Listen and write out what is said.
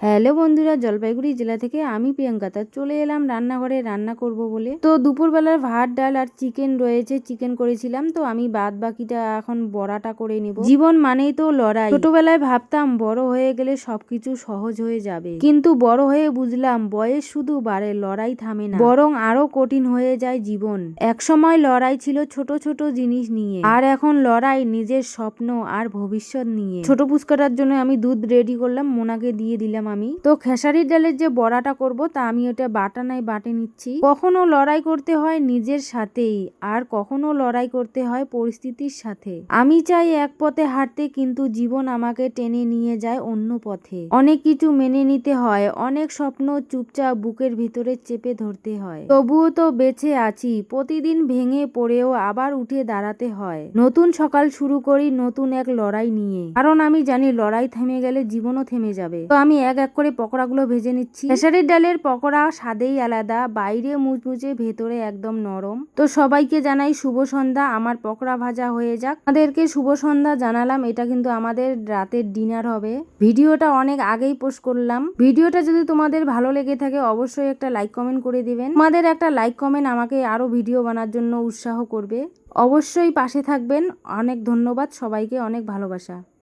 Hello বন্ধুরা, জলপাইগুড়ি জেলা থেকে আমি প্রিয়াঙ্কা তা চলে এলাম রান্নাঘরে রান্না করব বলে। তো দুপুরবেলার ভাত ডাল আর চিকেন রয়েছে, চিকেন করেছিলাম। তো আমি বাদ বাকিটা এখন বড়াটা করে নিব। জীবন মানেই তো লড়াই। ছোটবেলায় ভাবতাম বড় হয়ে গেলে সবকিছু সহজ হয়ে যাবে, কিন্তু বড় হয়ে বুঝলাম বয়স শুধু বাড়ে, লড়াই থামে না, বরং আরো কঠিন হয়ে যায় জীবন। একসময় লড়াই ছিল ছোট ছোট জিনিস নিয়ে, আর এখন লড়াই নিজের স্বপ্ন আর ভবিষ্যৎ নিয়ে। ছোট পুচকাটার জন্য আমি দুধ রেডি করলাম, মোনাকে দিয়ে দিলাম। আমি তো খেসারির ডালের যে বড়াটা করব তা আমি ওটা বাটা নাই বাটে নিচ্ছি। কখনো লড়াই করতে হয় নিজের সাথেই, আর কখনো লড়াই করতে হয় পরিস্থিতির সাথে। আমি চাই এক পথে হাঁটতে, কিন্তু জীবন আমাকে টেনে নিয়ে যায় অন্য পথে। অনেক কিছু মেনে নিতে হয়, অনেক স্বপ্ন চুপচাপ বুকের ভিতরে চেপে ধরতে হয়। তবুও তো বেঁচে আছি, প্রতিদিন ভেঙে পড়েও আবার উঠে দাঁড়াতে হয়। নতুন সকাল শুরু করি নতুন এক লড়াই নিয়ে, কারণ আমি জানি লড়াই থেমে গেলে জীবনও থেমে যাবে। তো আমি এক এক করে পকোড়াগুলো ভেজে নিচ্ছি। খেসারির ডালের পকোড়া স্বাদেই আলাদা, বাইরে মুচমুচে ভেতরে একদম নরম। তো সবাইকে জানাই শুভ সন্ধ্যা। আমার পকোড়া ভাজা হয়ে যাক, আমাদেরকে শুভ সন্ধ্যা জানালাম। এটা কিন্তু আমাদের রাতের ডিনার হবে। ভিডিওটা অনেক আগেই পোস্ট করলাম। ভিডিওটা যদি তোমাদের ভালো লেগে থাকে অবশ্যই একটা লাইক কমেন্ট করে দিবেন। তোমাদের একটা লাইক কমেন্ট আমাকে আরো ভিডিও বানার জন্য উৎসাহ করবে। অবশ্যই পাশে থাকবেন। অনেক ধন্যবাদ সবাইকে, অনেক ভালোবাসা।